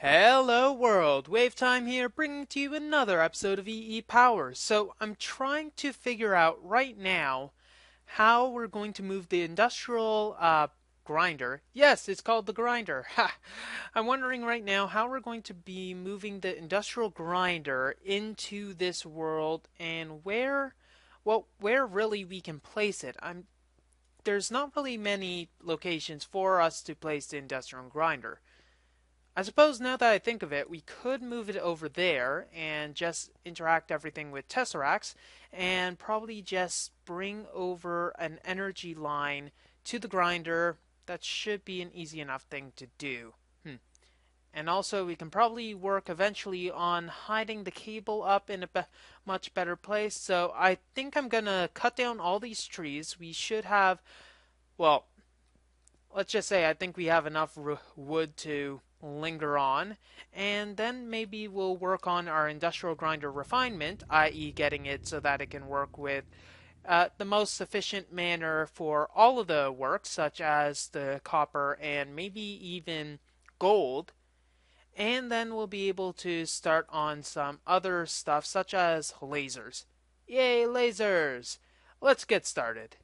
Hello world, WayofTime here, bringing to you another episode of EEPower. So I'm trying to figure out right now how we're going to move the industrial grinder. Yes, it's called the grinder. Ha! I'm wondering right now how we're going to be moving the industrial grinder into this world and where really we can place it. There's not really many locations for us to place the industrial grinder. I suppose now that I think of it, we could move it over there and just interact everything with tesseracts and probably just bring over an energy line to the grinder. That should be an easy enough thing to do. And also we can probably work eventually on hiding the cable up in a much better place. So I think I'm gonna cut down all these trees. We should have, well, let's just say I think we have enough wood to linger on, and then maybe we'll work on our industrial grinder refinement, i.e. getting it so that it can work with the most efficient manner for all of the work, such as the copper and maybe even gold. And then we'll be able to start on some other stuff, such as lasers. Yay, lasers! Let's get started.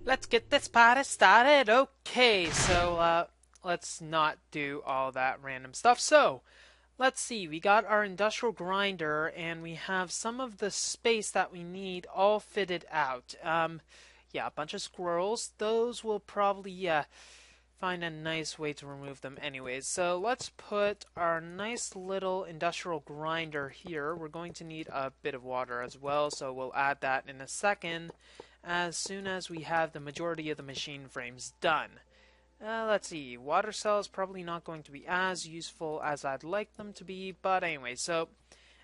Let's get this party started. Okay, so let's not do all that random stuff. So, let's see. We got our industrial grinder, and we have some of the space that we need all fitted out. Yeah, a bunch of squirrels. Those will probably find a nice way to remove them anyways. So let's put our nice little industrial grinder here. We're going to need a bit of water as well, so we'll add that in a second as soon as we have the majority of the machine frames done. Let's see, water cells probably not going to be as useful as I'd like them to be, but anyway, so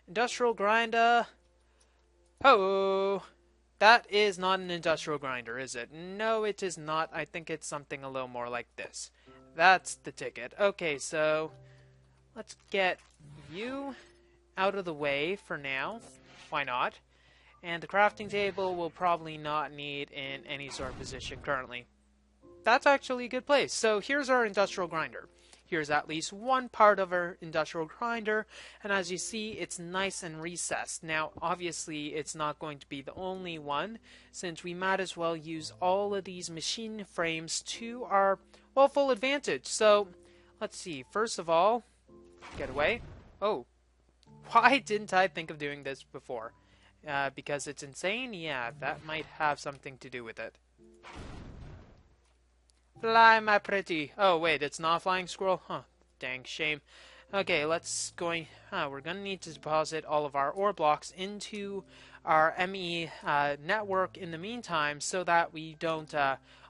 industrial grinder. Oh, that is not an industrial grinder, is it? No, it is not. I think it's something a little more like this. That's the ticket. Okay, so let's get you out of the way for now. Why not? And the crafting table will probably not need in any sort of position currently. That's actually a good place. So here's our industrial grinder. Here's at least one part of our industrial grinder, and as you see, it's nice and recessed. Now, obviously, it's not going to be the only one, since we might as well use all of these machine frames to our, well, full advantage. So, let's see. First of all, get away. Oh, why didn't I think of doing this before? Because it's insane? Yeah, that might have something to do with it. Fly, my pretty. Oh, wait, it's not a flying squirrel? Huh, dang shame. Okay, we're gonna need to deposit all of our ore blocks into our ME network in the meantime so that we don't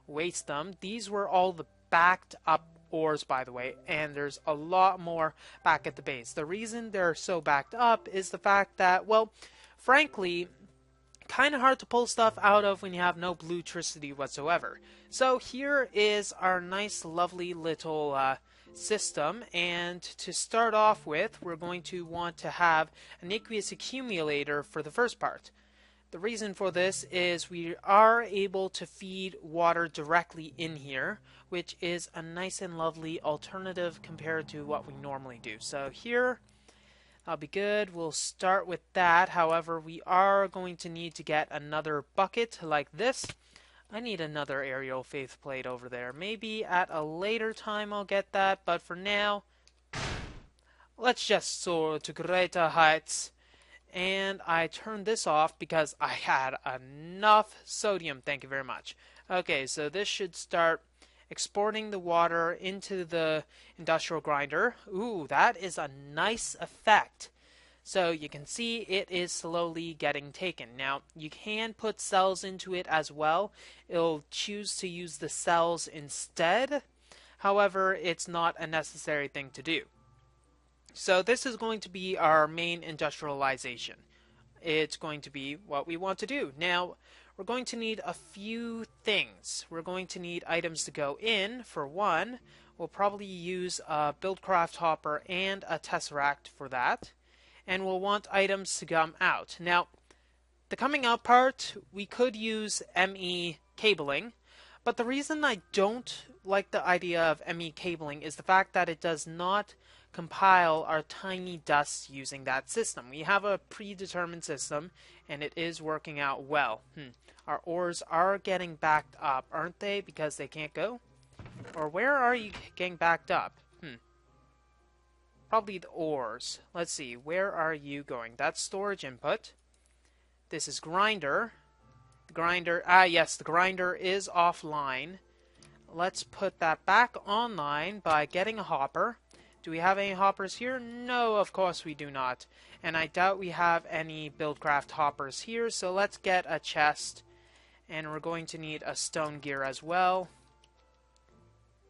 waste them. These were all the backed up ores, by the way, and there's a lot more back at the base. The reason they're so backed up is the fact that, well, frankly, kind of hard to pull stuff out of when you have no bluetricity whatsoever. So here is our nice, lovely little system, and to start off with, we're going to want to have an aqueous accumulator for the first part. The reason for this is we are able to feed water directly in here, which is a nice and lovely alternative compared to what we normally do. So here, that'll be good. We'll start with that. However, we are going to need to get another bucket like this. I need another aerial faith plate over there. Maybe at a later time I'll get that, but for now, let's just soar to greater heights. And I turned this off because I had enough sodium. Thank you very much. Okay, so this should start exporting the water into the industrial grinder. Ooh, that is a nice effect. So you can see it is slowly getting taken. Now, you can put cells into it as well. It'll choose to use the cells instead. However, it's not a necessary thing to do. So this is going to be our main industrialization. It's going to be what we want to do. Now, we're going to need a few things. We're going to need items to go in, for one. We'll probably use a Buildcraft hopper and a Tesseract for that. And we'll want items to come out. Now, the coming out part, we could use ME cabling, but the reason I don't like the idea of ME cabling is the fact that it does not compile our tiny dusts using that system. We have a predetermined system, and it is working out well. Our ores are getting backed up, aren't they? Because they can't go? Or where are you getting backed up? Probably the ores. Let's see, where are you going? That's storage input. This is grinder. The grinder, yes, the grinder is offline. Let's put that back online by getting a hopper. Do we have any hoppers here? No, of course we do not. And I doubt we have any Buildcraft hoppers here, so let's get a chest. And we're going to need a stone gear as well.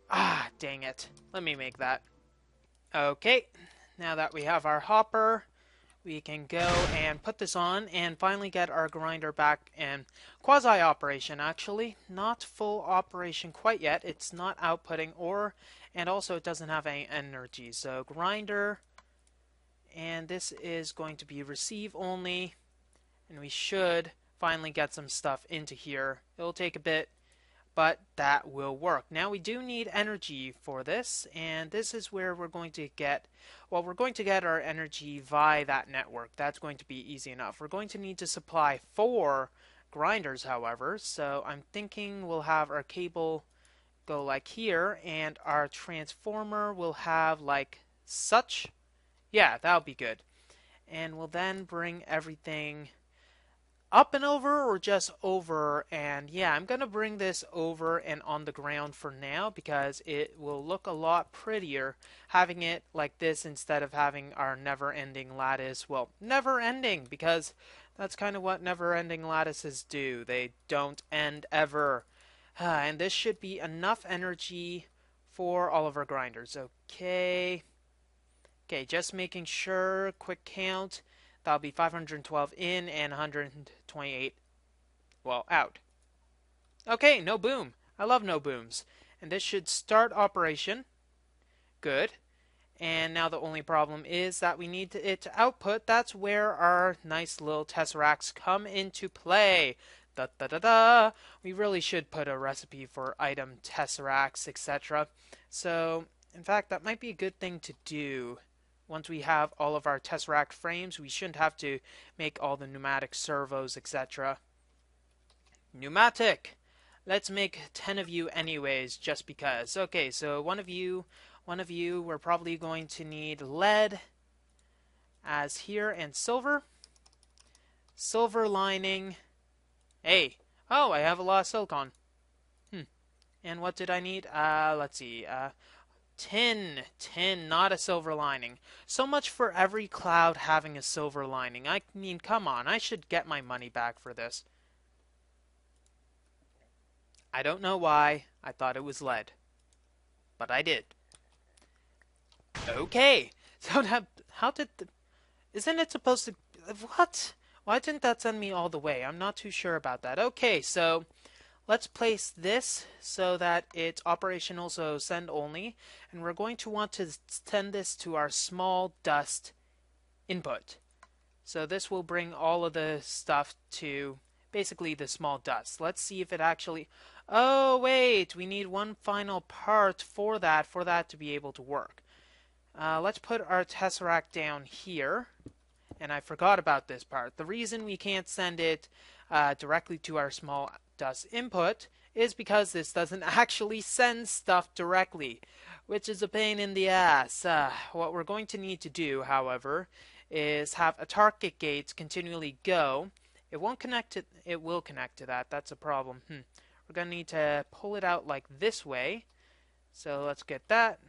Ah, dang it. Let me make that. Okay, now that we have our hopper, we can go and put this on and finally get our grinder back in quasi-operation, actually. Not full operation quite yet. It's not outputting ore, and also it doesn't have any energy. So grinder, and this is going to be receive only, and we should finally get some stuff into here. It'll take a bit, but that will work. Now we do need energy for this, and this is where we're going to get, well, we're going to get our energy via that network. That's going to be easy enough. We're going to need to supply 4 grinders, however, so I'm thinking we'll have our cable go like here, and our transformer will have like such. Yeah, that'll be good. And we'll then bring everything up and over, or just over, and yeah, I'm gonna bring this over and on the ground for now because it will look a lot prettier having it like this instead of having our never-ending lattice. Well, never-ending, because that's kind of what never-ending lattices do. They don't end ever. And this should be enough energy for all of our grinders. Okay, just making sure. Quick count. That'll be 512 in and 128, well, out. Okay, no boom. I love no booms. And this should start operation. Good. And now the only problem is that we need it to output. That's where our nice little tesseracts come into play. Da da da da. We really should put a recipe for item tesseracts, etc. So, in fact, that might be a good thing to do. Once we have all of our Tesseract frames, we shouldn't have to make all the pneumatic servos, etc. Pneumatic! Let's make 10 of you anyways, just because. Okay, so one of you, we're probably going to need lead as here, and silver. Silver lining. Hey! Oh, I have a lot of silicon. And what did I need? Let's see. Tin, not a silver lining. So much for every cloud having a silver lining. I mean, come on, I should get my money back for this. I don't know why I thought it was lead, but I did. Okay, so how did isn't it supposed to, what? Why didn't that send me all the way? I'm not too sure about that. Okay, so let's place this so that it's operational, so send only. And we're going to want to send this to our small dust input. So this will bring all of the stuff to basically the small dust. Let's see if it actually. Oh, wait, we need one final part for that to be able to work. Let's put our tesseract down here. And I forgot about this part. The reason we can't send it directly to our small dust input is because this doesn't actually send stuff directly, which is a pain in the ass. What we're going to need to do, however, is have a target gate continually go. It won't connect to, it will connect to that. That's a problem. We're going to need to pull it out like this way. So let's get that.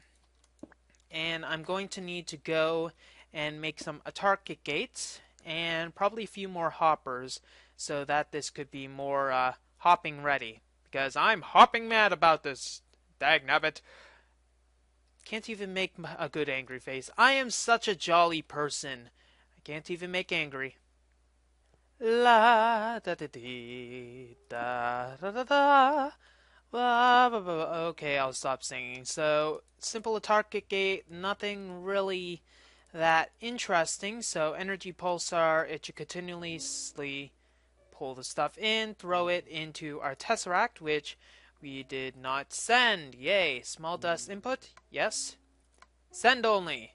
And I'm going to need to go and make some target gates and probably a few more hoppers so that this could be more hopping ready. Because I'm hopping mad about this. Dagnabbit. Can't even make a good angry face. I am such a jolly person. I can't even make angry. La da da dee da da da da. Blah, blah, blah. Okay, I'll stop singing. So, simple target gate, nothing really that interesting. So, energy pulsar, it should continuously pull the stuff in, throw it into our tesseract, which we did not send. Yay. Small dust input, yes. Send only.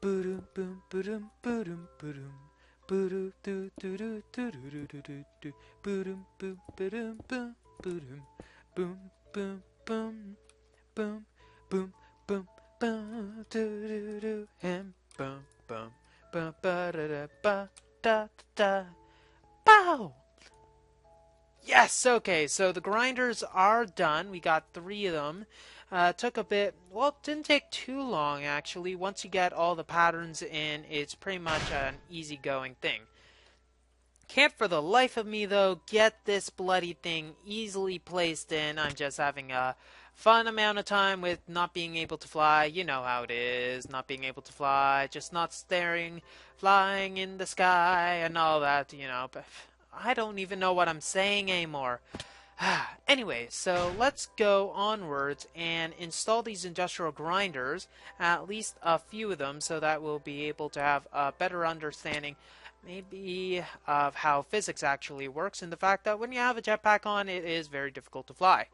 Boom, boom, boom, boom, boom. Boom, do do do do do do do do. Boom, boom, boom, boom, boom. Boom, boom, boom, boom, boom, boom, boom, do do do, and boom, boom, boom, ba da da ba da da. Pow! Yes, okay, so the grinders are done. We got 3 of them. Took a bit, well, it didn't take too long actually. Once you get all the patterns in, it's pretty much an easygoing thing. Can't for the life of me, though, get this bloody thing easily placed in. I'm just having a fun amount of time with not being able to fly. You know how it is, not being able to fly, just not staring, flying in the sky, and all that, you know. But I don't even know what I'm saying anymore. Anyway, so let's go onwards and install these industrial grinders, at least a few of them, so that we'll be able to have a better understanding maybe of how physics actually works and the fact that when you have a jetpack on, it is very difficult to fly.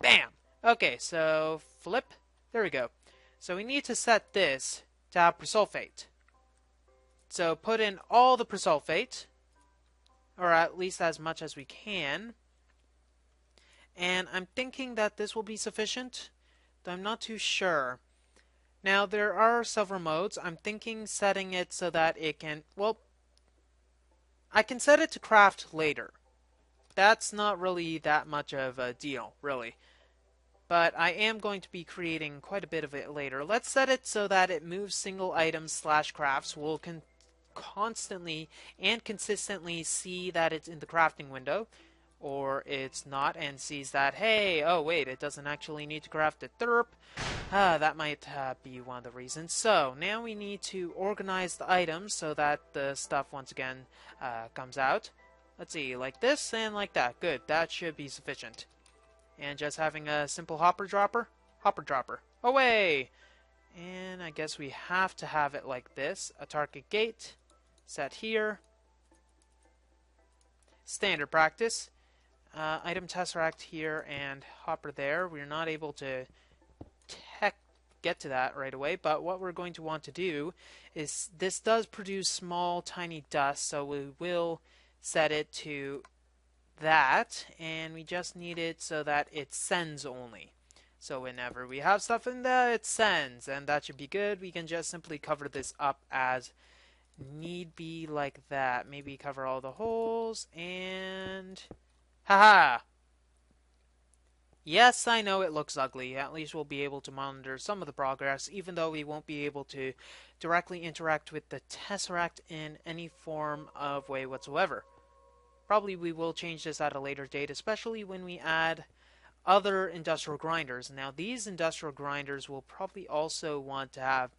Bam! Okay, so flip. There we go. So we need to set this to have Persulfate. So put in all the Persulfate, or at least as much as we can. And I'm thinking that this will be sufficient, though I'm not too sure. Now, there are several modes. I'm thinking setting it so that it can, well, I can set it to craft later. That's not really that much of a deal, really. But I am going to be creating quite a bit of it later. Let's set it so that it moves single items / crafts. We'll constantly and consistently see that it's in the crafting window, or it's not, and sees that, hey, oh wait, it doesn't actually need to craft it. Derp. That might be one of the reasons. So now we need to organize the items so that the stuff once again comes out. Let's see, like this and like that. Good, that should be sufficient. And just having a simple hopper dropper. Away! And I guess we have to have it like this. A target gate set here. Standard practice. Item tesseract here and hopper there. We're not able to get to that right away, but what we're going to want to do is this does produce small tiny dust, so we will set it to that, and we just need it so that it sends only. So whenever we have stuff in there, it sends, and that should be good. We can just simply cover this up as need be like that. Maybe cover all the holes, and haha! Yes, I know it looks ugly. At least we'll be able to monitor some of the progress, even though we won't be able to directly interact with the Tesseract in any form of way whatsoever. Probably we will change this at a later date, especially when we add other industrial grinders. Now, these industrial grinders will probably also want to have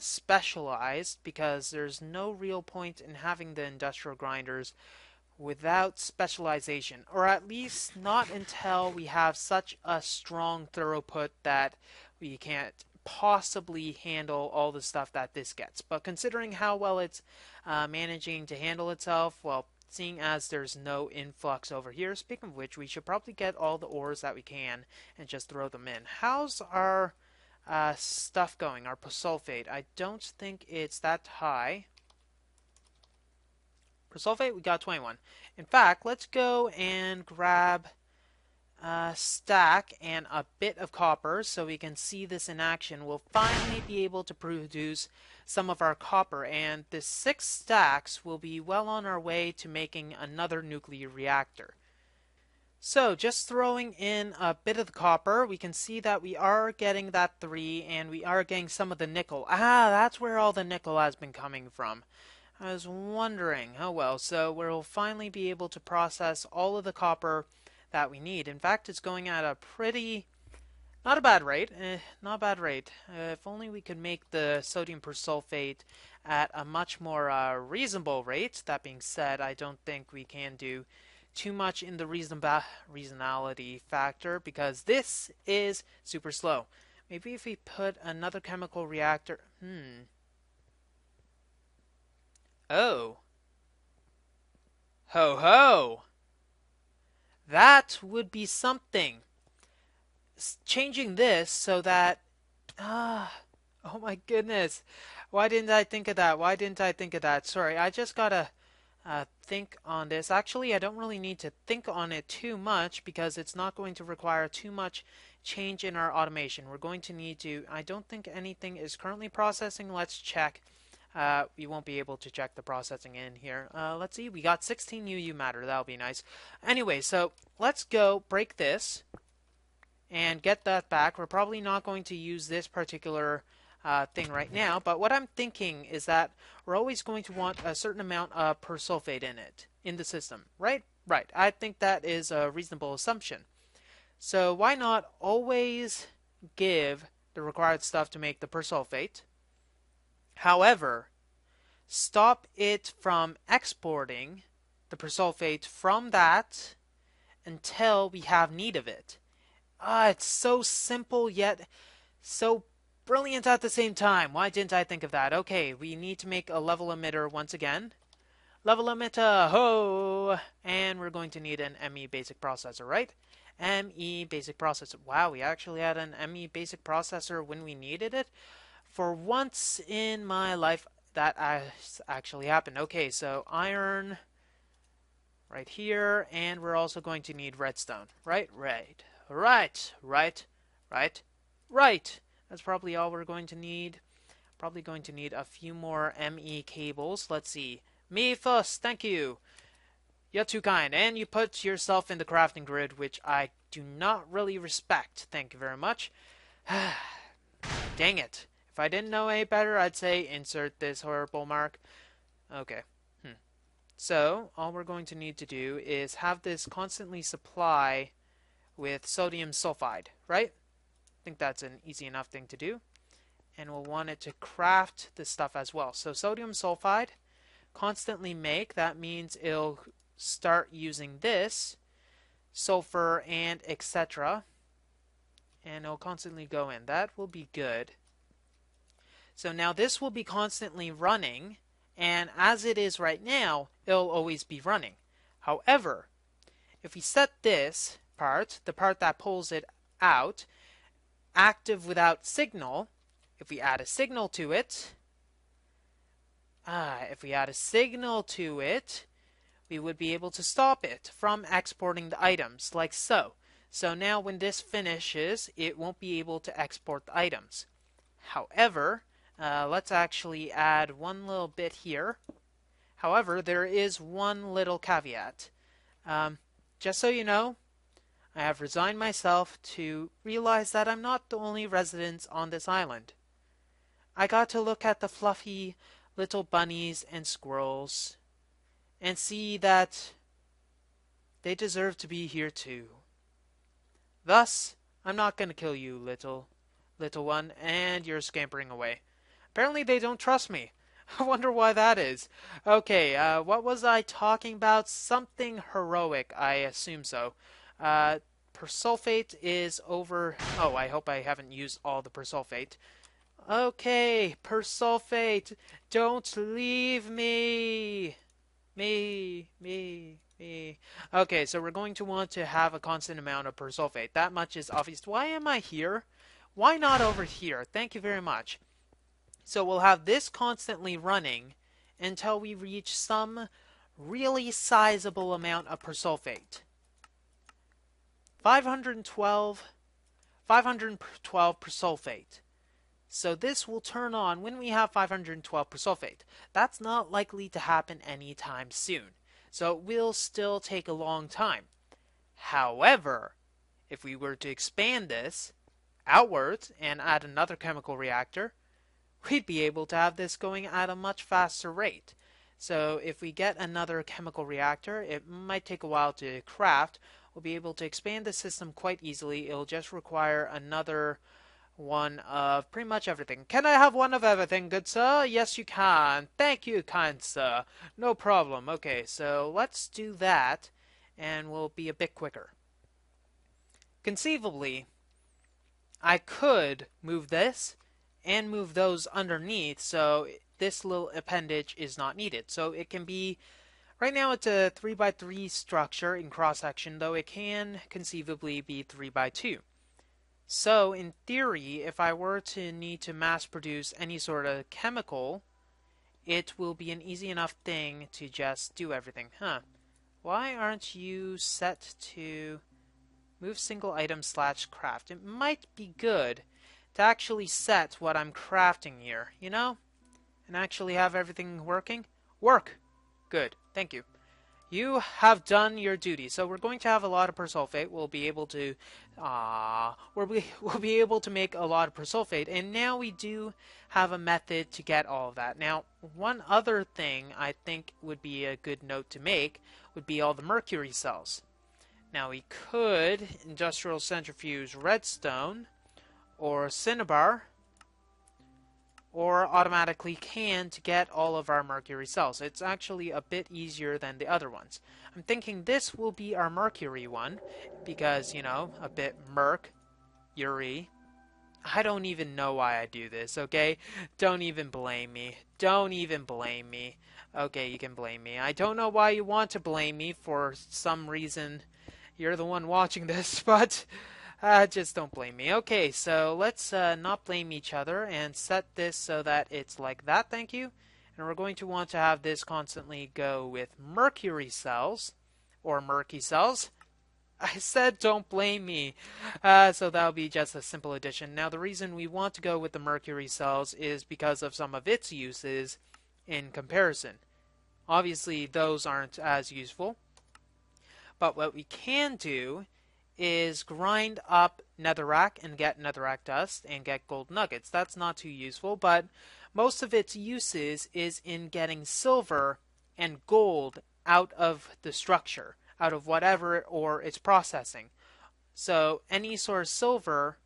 specialized, because there's no real point in having the industrial grinders without specialization, or at least not until we have such a strong throughput that we can't possibly handle all the stuff that this gets. But considering how well it's managing to handle itself, well, seeing as there's no influx over here, speaking of which, we should probably get all the ores that we can and just throw them in. How's our stuff going, our Persulfate? I don't think it's that high. Persulfate, we got 21. In fact, let's go and grab a stack and a bit of copper so we can see this in action. We'll finally be able to produce some of our copper, and the 6 stacks will be well on our way to making another nuclear reactor. So, just throwing in a bit of the copper, we can see that we are getting that 3, and we are getting some of the nickel. That's where all the nickel has been coming from. I was wondering. Oh well, so we'll finally be able to process all of the copper that we need. In fact, it's going at a pretty, not a bad rate. Not a bad rate. If only we could make the sodium persulfate at a much more reasonable rate. That being said, I don't think we can do too much in the reasonality factor, because this is super slow. Maybe if we put another chemical reactor... Oh. Ho ho! That would be something. Changing this so that... Oh my goodness. Why didn't I think of that? Why didn't I think of that? Sorry, I just gotta think on this. Actually, I don't really need to think on it too much because it's not going to require too much change in our automation. We're going to need to, I don't think anything is currently processing. Let's check. We won't be able to check the processing in here. Let's see, we got 16 UU matter. That'll be nice. Anyway, so let's go break this and get that back. We're probably not going to use this particular thing right now, but what I'm thinking is that we're always going to want a certain amount of persulfate in it, in the system, right? Right. I think that is a reasonable assumption. So why not always give the required stuff to make the persulfate? However, stop it from exporting the persulfate from that until we have need of it. It's so simple yet so brilliant at the same time. Why didn't I think of that? Okay, we need to make a level emitter once again. Level emitter, ho! And we're going to need an ME basic processor, right? ME basic processor. Wow, we actually had an ME basic processor when we needed it. For once in my life, that has actually happened. Okay, so iron right here, and we're also going to need redstone, right? Right. Right. That's probably all we're going to need. Probably going to need a few more ME cables. Let's see. Me first, thank you. You're too kind. And you put yourself in the crafting grid, which I do not really respect. Thank you very much. Dang it. If I didn't know any better, I'd say insert this horrible mark. Okay. So, all we're going to need to do is have this constantly supply with sodium sulfide, right? I think that's an easy enough thing to do. And we'll want it to craft this stuff as well. So sodium sulfide, constantly make. That means it'll start using this, sulfur and etc. And it'll constantly go in. That will be good. So now this will be constantly running. And as it is right now, it'll always be running. However, if we set this part, the part that pulls it out, active without signal, if we add a signal to it, we would be able to stop it from exporting the items, like so. So now when this finishes, it won't be able to export the items. However, let's actually add one little bit here. However, there is one little caveat. Just so you know, I have resigned myself to realize that I'm not the only resident on this island. I got to look at the fluffy little bunnies and squirrels and see that they deserve to be here too. Thus, I'm not going to kill you, little one, and you're scampering away. Apparently they don't trust me. I wonder why that is. Okay, what was I talking about? Something heroic, I assume so. Persulfate is over... Oh, I hope I haven't used all the persulfate. Okay, persulfate, don't leave me. Me. Okay, so we're going to want to have a constant amount of persulfate. That much is obvious. Why am I here? Why not over here? Thank you very much. So we'll have this constantly running until we reach some really sizable amount of persulfate. 512 persulfate. So this will turn on when we have 512 persulfate. That's not likely to happen anytime soon. So it will still take a long time. However, if we were to expand this outwards and add another chemical reactor, we'd be able to have this going at a much faster rate. So if we get another chemical reactor, it might take a while to craft. We'll be able to expand the system quite easily. It'll just require another one of pretty much everything. Can I have one of everything, good sir? Yes, you can. Thank you, kind sir. No problem. Okay, so let's do that, and we'll be a bit quicker. Conceivably, I could move this and move those underneath, so this little appendage is not needed. So it can be, right now it's a 3x3 structure in cross-section, though it can conceivably be 3x2. So, in theory, if I were to need to mass produce any sort of chemical, it will be an easy enough thing to just do everything. Huh. Why aren't you set to move single item / craft? It might be good to actually set what I'm crafting here, you know? And actually have everything working. Work! Good. Thank you. You have done your duty. So we're going to have a lot of persulfate. We'll be able to, we'll be able to make a lot of persulfate. And now we do have a method to get all of that. Now, one other thing I think would be a good note to make would be all the mercury cells. Now we could industrial centrifuge redstone or cinnabar, or automatically can to get all of our mercury cells. It's actually a bit easier than the other ones. I'm thinking this will be our mercury one because, you know, a bit Mercury. I don't even know why I do this, okay? Don't even blame me. Don't even blame me. Okay, you can blame me. I don't know why you want to blame me for some reason. You're the one watching this, but just don't blame me. Okay, so let's not blame each other and set this so that it's like that, thank you. And we're going to want to have this constantly go with mercury cells, or murky cells. I said don't blame me. So that'll be just a simple addition. Now the reason we want to go with the mercury cells is because of some of its uses in comparison. Obviously those aren't as useful, but what we can do is grind up netherrack and get netherrack dust and get gold nuggets. That's not too useful, but most of its uses is in getting silver and gold out of the structure, out of whatever or it's processing. So any sort of silver,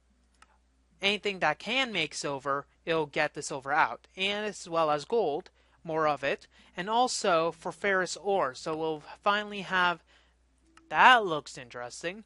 anything that can make silver, it'll get the silver out, and as well as gold, more of it, and also for ferrous ore. So we'll finally have, that looks interesting.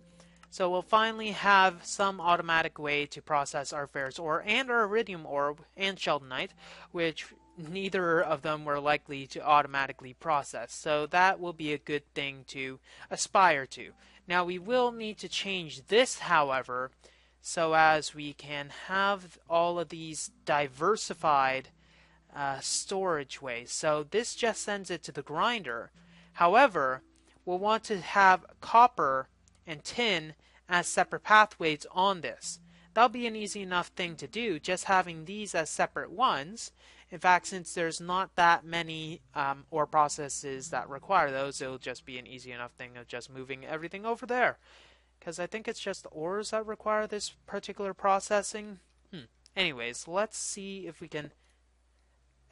So we'll finally have some automatic way to process our ferrous ore and our iridium ore and sheldonite, which neither of them were likely to automatically process. So that will be a good thing to aspire to. Now we will need to change this, however, so as we can have all of these diversified storage ways. So this just sends it to the grinder. However, we'll want to have copper and tin as separate pathways on this. That'll be an easy enough thing to do, just having these as separate ones. In fact, since there's not that many ore processes that require those, it'll just be an easy enough thing of just moving everything over there. Because I think it's just ores that require this particular processing. Anyways, let's see if we can...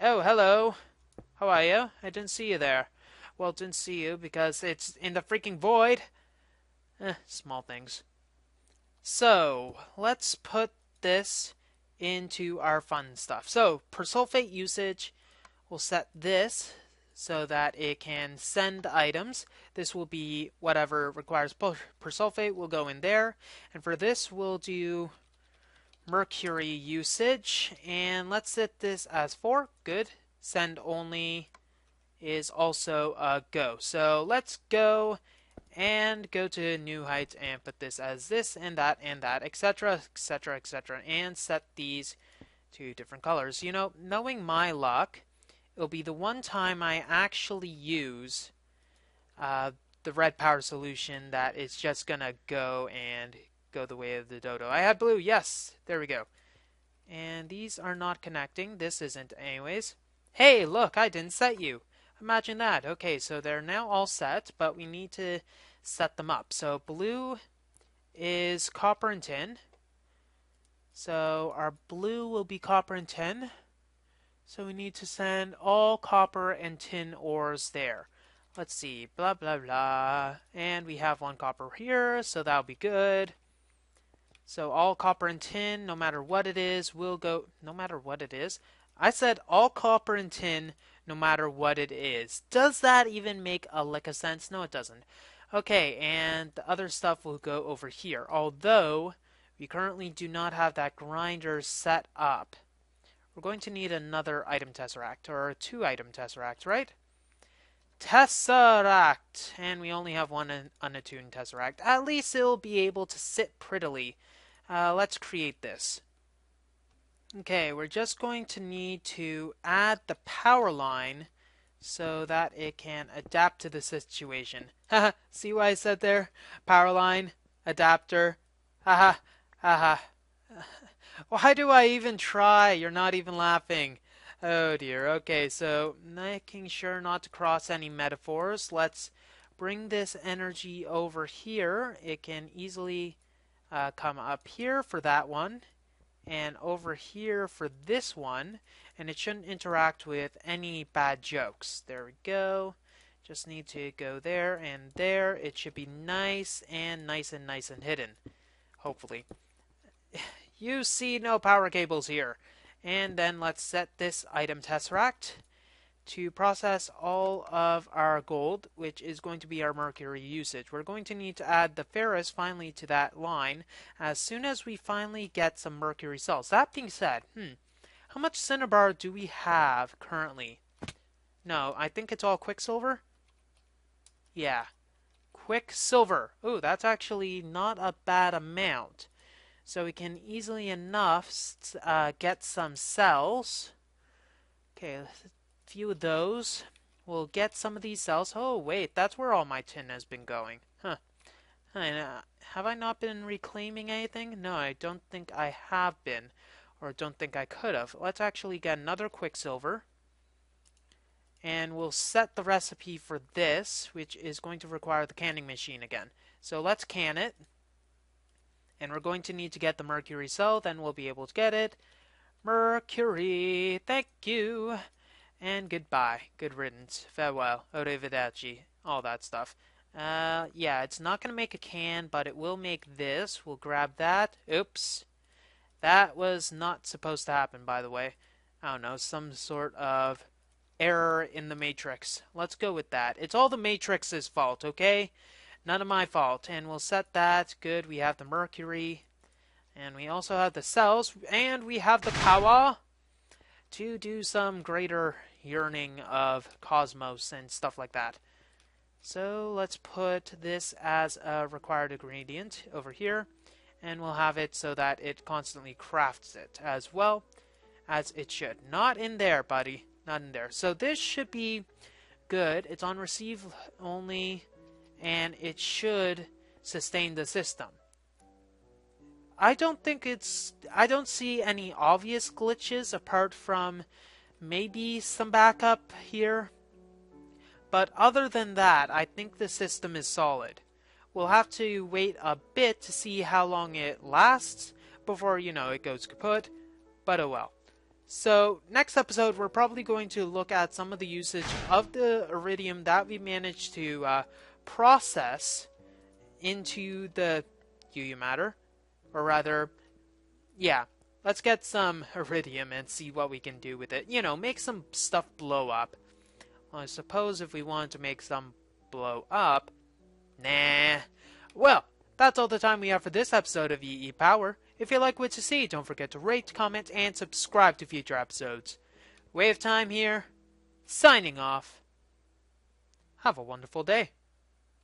Oh, hello. How are you? I didn't see you there. Well, didn't see you because it's in the freaking void. Small things. So, let's put this into our fun stuff. So, persulfate usage, we'll set this so that it can send items. This will be whatever requires persulfate will go in there. And for this, we'll do mercury usage. And let's set this as 4. Good. Send only is also a go. So, let's go and go to new heights and put this as this and that, etc., etc., etc., and set these to different colors. You know, knowing my luck, it'll be the one time I actually use the red power solution that is just gonna go the way of the dodo. I had blue, yes, there we go. And these are not connecting. This isn't anyways. Hey, look, I didn't set you. Imagine that. Okay, so they're now all set, but we need to set them up. So blue is copper and tin. So our blue will be copper and tin. So we need to send all copper and tin ores there. Let's see, blah, blah, blah. And we have 1 copper here, so that'll be good. So all copper and tin, no matter what it is, will go, no matter what it is. I said all copper and tin, no matter what it is. Does that even make a lick of sense? No, it doesn't. Okay, and the other stuff will go over here. Although, we currently do not have that grinder set up. We're going to need another item tesseract, or 2 item tesseracts, right? Tesseract! And we only have 1 unattuned tesseract. At least it'll be able to sit prettily let's create this. Okay, we're just going to need to add the power line so that it can adapt to the situation. Haha, see what I said there? Power line, adapter. Haha, haha. Why do I even try? You're not even laughing. Oh dear. Okay, so making sure not to cross any metaphors. Let's bring this energy over here. It can easily come up here for that one, and over here for this one, and it shouldn't interact with any bad jokes. There we go. Just need to go there and there. It should be nice and nice and nice and hidden, hopefully. You see no power cables here. And then let's set this item tesseract to process all of our gold, which is going to be our mercury usage. We're going to need to add the ferrous finally to that line as soon as we finally get some mercury cells. That being said, how much cinnabar do we have currently? No, I think it's all quicksilver. Yeah, quicksilver. Ooh, that's actually not a bad amount. So we can easily enough get some cells. Okay, a few of those. We'll get some of these cells. Oh, wait, that's where all my tin has been going. Huh. Have I not been reclaiming anything? No, I don't think I have been. Or don't think I could have. Let's actually get another quicksilver. And we'll set the recipe for this, which is going to require the canning machine again. So let's can it. And we're going to need to get the mercury cell, then we'll be able to get it. Mercury, thank you. And goodbye. Good riddance. Farewell. Arrivederci. All that stuff. Yeah, it's not going to make a can, but it will make this. We'll grab that. Oops. That was not supposed to happen, by the way. I don't know, some sort of error in the matrix. Let's go with that. It's all the matrix's fault, okay? None of my fault. And we'll set that. Good. We have the mercury. And we also have the cells. And we have the power to do some greater yearning of cosmos and stuff like that. So let's put this as a required ingredient over here. And we'll have it so that it constantly crafts it as well as it should. Not in there, buddy. Not in there. So this should be good. It's on receive only, and it should sustain the system. I don't see any obvious glitches apart from maybe some backup here. But other than that, I think the system is solid. We'll have to wait a bit to see how long it lasts before, it goes kaput. But oh well. So, next episode, we're probably going to look at some of the usage of the iridium that we managed to process into the UU matter. Or rather, yeah, let's get some iridium and see what we can do with it. Make some stuff blow up. Well, I suppose if we wanted to make some blow up, nah. Well, that's all the time we have for this episode of EEPower. If you like what you see, don't forget to rate, comment, and subscribe to future episodes. WayofTime here, signing off. Have a wonderful day.